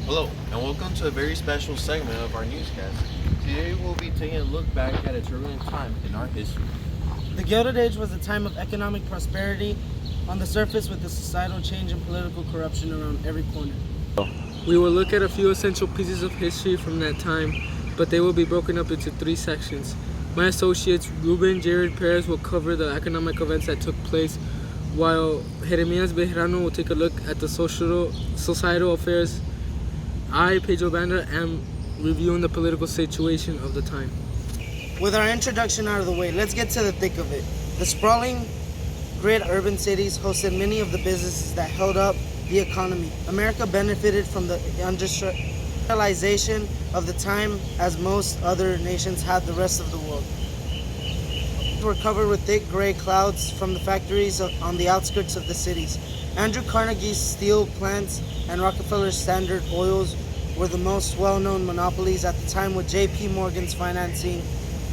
Hello, and welcome to a very special segment of our newscast. Today we'll be taking a look back at a turbulent time in our history. The Gilded Age was a time of economic prosperity on the surface with the societal change and political corruption around every corner. We will look at a few essential pieces of history from that time, but they will be broken up into three sections. My associates Ruben Jared Perez will cover the economic events that took place, while Jeremias Bejarano will take a look at the societal affairs. I, Pedro Banda, am reviewing the political situation of the time. With our introduction out of the way, let's get to the thick of it. The sprawling, great urban cities hosted many of the businesses that held up the economy. America benefited from the industrialization of the time, as most other nations had the rest of the world. Were covered with thick gray clouds from the factories on the outskirts of the cities. Andrew Carnegie's steel plants and Rockefeller's Standard Oils were the most well-known monopolies at the time, with J.P. Morgan's financing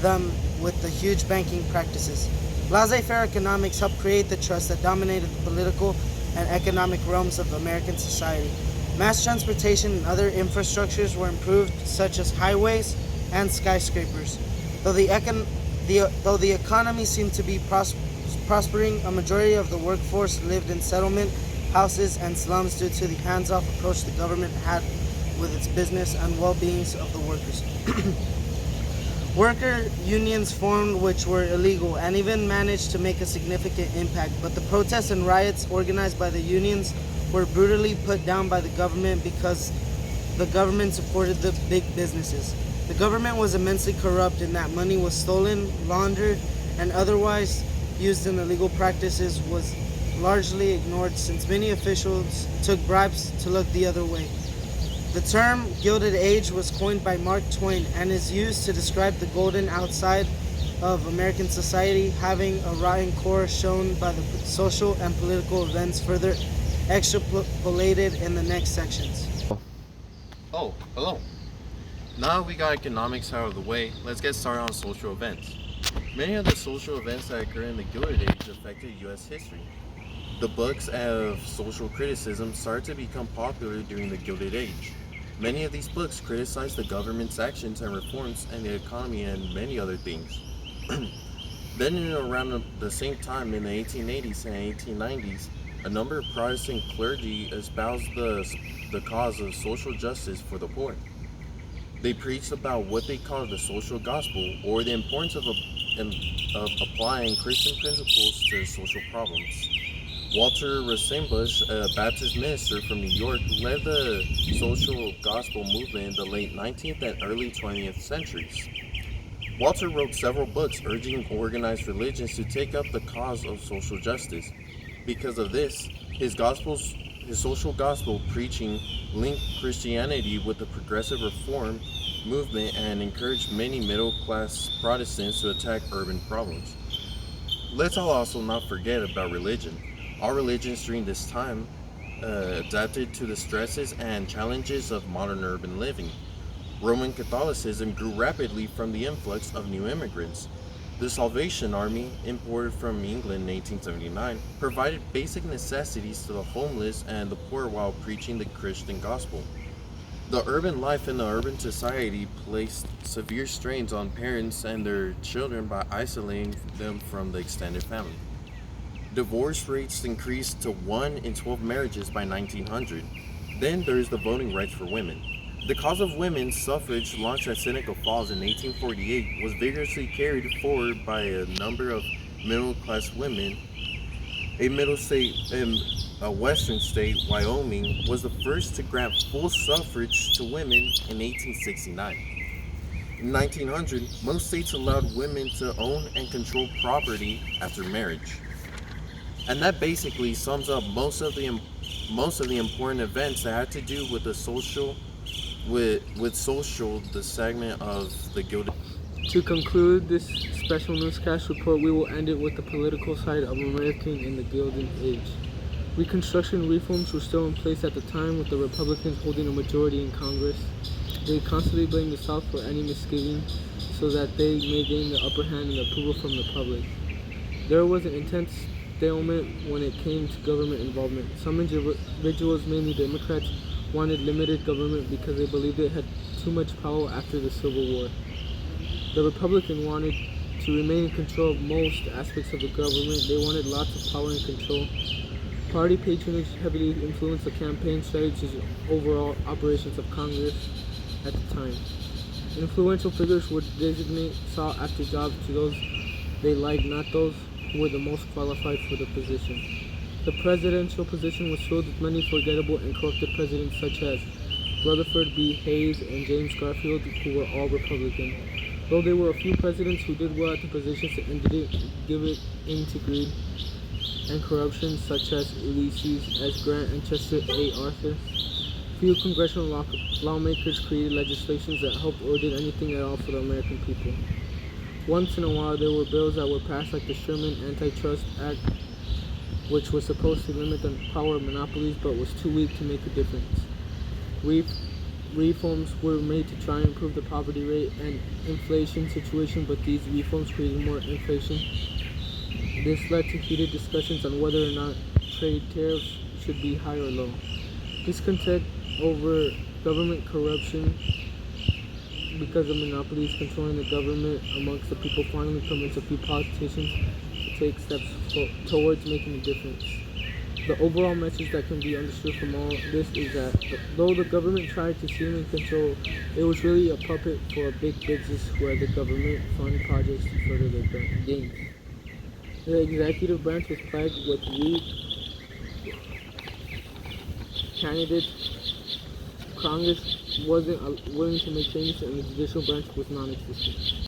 them with the huge banking practices. Laissez-faire economics helped create the trust that dominated the political and economic realms of American society. Mass transportation and other infrastructures were improved, such as highways and skyscrapers. Though the economy seemed to be prospering, a majority of the workforce lived in settlement houses and slums due to the hands-off approach the government had with its business and well-beings of the workers. Worker unions formed, which were illegal and even managed to make a significant impact, but the protests and riots organized by the unions were brutally put down by the government because the government supported the big businesses. The government was immensely corrupt in that money was stolen, laundered, and otherwise used in illegal practices was largely ignored, since many officials took bribes to look the other way. The term Gilded Age was coined by Mark Twain and is used to describe the golden outside of American society, having a rotten core shown by the social and political events further extrapolated in the next sections. Oh, hello. Now we got economics out of the way, let's get started on social events. Many of the social events that occurred in the Gilded Age affected U.S. history. The books of social criticism started to become popular during the Gilded Age. Many of these books criticized the government's actions and reforms and the economy and many other things. Then in around the same time, in the 1880s and 1890s, a number of Protestant clergy espoused the cause of social justice for the poor. They preached about what they called the social gospel, or the importance of applying Christian principles to social problems. Walter Rosenbusch, a Baptist minister from New York, led the social gospel movement in the late 19th and early 20th centuries. Walter wrote several books urging organized religions to take up the cause of social justice. Because of this, his social gospel preaching linked Christianity with the progressive reform movement and encouraged many middle-class Protestants to attack urban problems. Let's also not forget about religion. All religions during this time adapted to the stresses and challenges of modern urban living. Roman Catholicism grew rapidly from the influx of new immigrants. The Salvation Army, imported from England in 1879, provided basic necessities to the homeless and the poor while preaching the Christian gospel. The urban life in the urban society placed severe strains on parents and their children by isolating them from the extended family. Divorce rates increased to 1 in 12 marriages by 1900. Then there is the voting rights for women. The cause of women's suffrage, launched at Seneca Falls in 1848, was vigorously carried forward by a number of middle-class women. A western state, Wyoming, was the first to grant full suffrage to women in 1869. In 1900, most states allowed women to own and control property after marriage. And that basically sums up most of the important events that had to do with the the segment of the Gilded. To conclude this special newscast report, we will end it with the political side of America in the Gilded Age. Reconstruction reforms were still in place at the time, with the Republicans holding a majority in Congress. They constantly blamed the South for any misgiving so that they may gain the upper hand and approval from the public. There was an intense stalemate when it came to government involvement. Some individuals, mainly Democrats, wanted limited government because they believed it had too much power after the Civil War. The Republican wanted to remain in control of most aspects of the government. They wanted lots of power and control. Party patronage heavily influenced the campaign strategies and overall operations of Congress at the time. Influential figures would designate sought-after jobs to those they liked, not those who were the most qualified for the position. The presidential position was filled with many forgettable and corrupted presidents such as Rutherford B. Hayes and James Garfield, who were all Republican. Though there were a few presidents who did well at the positions and didn't give it into greed and corruption, such as Ulysses S. Grant and Chester A. Arthur, few congressional lawmakers created legislations that helped or did anything at all for the American people. Once in a while, there were bills that were passed like the Sherman Antitrust Act, which was supposed to limit the power of monopolies but was too weak to make a difference. Reforms were made to try and improve the poverty rate and inflation situation, but these reforms created more inflation. This led to heated discussions on whether or not trade tariffs should be high or low. Discontent over government corruption because of monopolies controlling the government amongst the people finally convinced a few politicians to take steps towards making a difference. The overall message that can be understood from all this is that though the government tried to seem in control, it was really a puppet for a big business where the government fund projects to further their gains. The executive branch was plagued with weak candidates. Congress wasn't willing to make changes, and the judicial branch was non-existent.